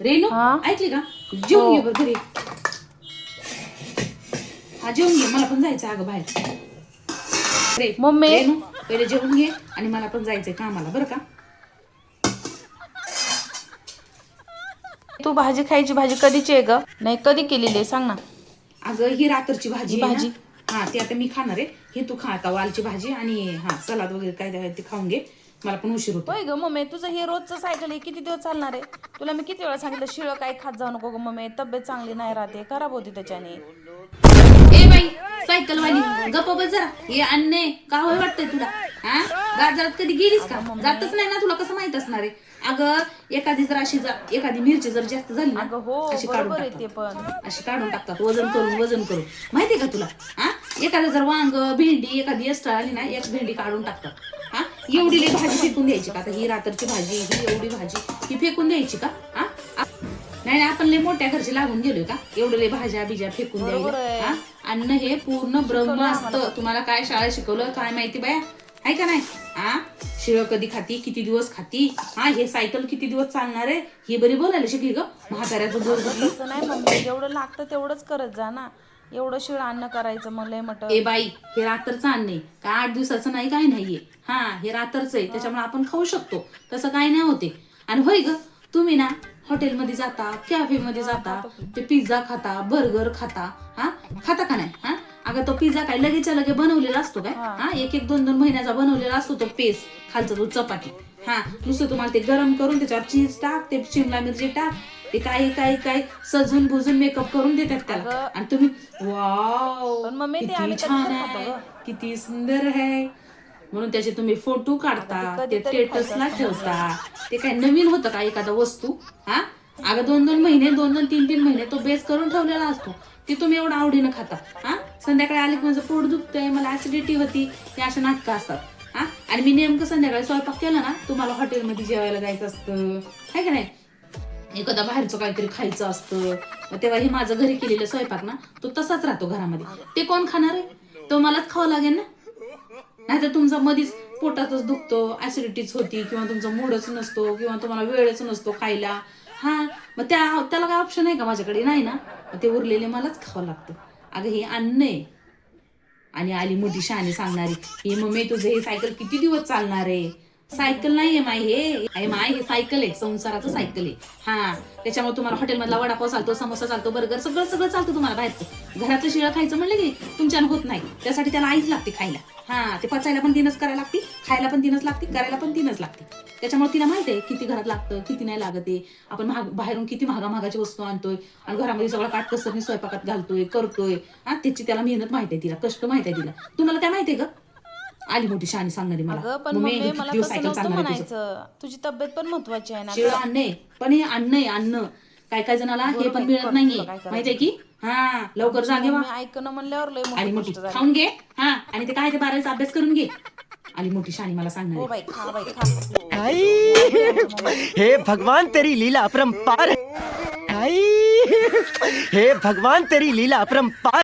रेणू ऐकली का? जेवून घे बरं घरी. हा जेवून घे, मला पण जायचं अगं बाहेर. मम्मी रेणू पहिले जेवून घे आणि मला पण जायचंय कामाला बरं का. तू भाजी खायची भाजी कधीची आहे ग? नाही कधी केलेली आहे सांग ना. अगं ही रात्रची भाजी आहे भाजी ना. हा ती आता मी खाणार आहे. हे तू खा आता वालची भाजी आणि हा सलाद वगैरे काय ते खाऊन घे. मला पण उशीर होतो. होय ग मम्मी, तुझं हे रोजचं सायकल आहे, किती दिवस चालणार आहे? तुला मी किती वेळा सांगितलं शिळं काही खात जाऊ नको ग मम्मी, तब्येत चांगली नाही राहते, खराब होती त्याच्याने. ए बाई सायकल वाली गप्प बस जरा. हे अन्ने का होय वाटतंय तुला? हा बाजारात कधी गेलीस का? जातच नाही ना, तुला कसं माहित असणार आहे? अगं एखादी जर अशी एखादी मिरची जर जास्त झाली ना हो अशी काढून बरोबर आहे ते टाकतात. पण. अशी काढून टाकतात वजन करून माहितीये का तुला? हा एखादं जर वांग भेंडी एखादी एक्स्ट्रा आली ना एक भेंडी काढून टाकतात. हा एवढी लई भाजी फेकून द्यायची का? आता ही रात्रची भाजी ही एवढी भाजी ही फेकून द्यायची का? हा नाही आपण लय मोठ्या घरचे लागून गेलोय का एवढं लय भाज्या बिज्या फेकून द्यायला? हा अन्न हे पूर्ण ब्रह्म असतं. तुम्हाला काय शाळा शिकवलं काय माहिती बाया? आहे का नाही? हा शिळ कधी खाती किती दिवस खाती? हा हे सायकल किती दिवस चालणार आहे ही बरी बोलायला शिकली ग म्हाताऱ्याचं तसं नाही मम्मी, जेवढं लागतं तेवढंच करत जा ना. एवढं शिळ अन्न करायचं मग लय मट. ए बाई हे रात्रचं अन्न आहे का 8 दिवसाचं नाही काय नाहीये. हा हे रात्रचं आहे त्याच्यामुळे आपण खाऊ शकतो तसं काही नाही होते. आणि होय ग तुम्ही ना हॉटेलमध्ये जाता कॅफे मध्ये जाता ते पिझ्झा खाता बर्गर खाता. हा खाता का नाही? हा अगं तो पिझ्झा काय लगेचच्या लगे बनवलेला असतो काय? हा एक एक दोन दोन महिन्याचा बनवलेला असतो तो पेस्ट खालचा तो चपाती. हा नुसतं तुम्हाला ते गरम करून त्याच्यावर चीज टाक ते शिमला मिरची टाक ते काही काही काही सजून बुजून मेकअप करून देतात त्याला आणि तुम्ही वाव किती छान आहे किती सुंदर आहे म्हणून त्याचे तुम्ही फोटो काढता ते स्टेटसला ठेवता. ते काय नवीन होतं का एखादा वस्तू? हा अगं 2-2 महिने 2-2 3-3 महिने तो बेस करून ठेवलेला असतो ते तुम्ही एवढं आवडीनं खाता. हा संध्याकाळी आले की माझं पोट दुखतंय मला ऍसिडिटी होती हे अशा नाटकं असतात. हा आणि मी नेमकं संध्याकाळी स्वयंपाक केला ना तुम्हाला हॉटेलमध्ये जेवायला जायचं असतं आहे का नाही? एखादा बाहेरचं काहीतरी खायचं असतं तेव्हा हे माझं घरी केलेलं स्वयंपाक ना तो तसाच राहतो घरामध्ये. ते कोण खाणार आहे? तो मलाच खावं लागेल ना. नाहीतर तुमचा मधीच पोटातच दुखतो ऍसिडिटीच होती किंवा तुमचा मूडच नसतो किंवा तुम्हाला वेळच नसतो खायला. हा मग त्याला काय ऑप्शन आहे का माझ्याकडे? नाही ना. ते उरलेले मलाच खावं लागतं. अगं हे अन्न आहे. आणि आली मोठी शहाणी सांगणारी हे मम्मी तुझं हे सायकल किती दिवस चालणार आहे? सायकल नाहीये माय हे सायकल आहे संसाराचं सायकल आहे. हा त्याच्यामुळे तुम्हाला हॉटेलमधला वडापाव चालतो समोसा चालतो बर्गर सगळं सगळं चालतं तुम्हाला बाहेरचं. घरातलं शिळं खायचं म्हणलं की तुमच्यानं होत नाही त्यासाठी त्याला आईच लागते खायला. हा ते पचायला पण तीनच करायला लागते खायला पण तीनच लागते करायला पण तीनच लागते. त्याच्यामुळे तिला माहिती आहे किती घरात लागतं किती नाही लागत आहे. आपण बाहेरून किती महागाची वस्तू आणतोय आणि घरामध्ये सगळं काटकसरनी स्वयंपाकात घालतोय करतोय. हा त्याची त्याला मेहनत माहिती आहे तिला कष्ट माहिती आहे तिला. तुम्हाला काय माहितीये ग? आली मोठी शहाणी सांगणारी मला. पण मम्मी मला तसं नसतं म्हणायचं, तुझी तब्येत पण महत्वाची आहे ना. शिळ अन्न आहे पण हे अन्न आहे अन्न. काय काय जणाला हे पण मिळत नाहीये माहितीये की. हा लवकर जागे वा ऐकणं म्हणल्यावर लय आली मोठी खाऊन घे. हा आणि ते काय ते 12वीचा अभ्यास करून घे. आली मोठी शहाणी मला सांगणार. बाई खा बाई खा. हे भगवान तेरी लीला अपरंपार. हे भगवान तेरी लीला अपरंपार.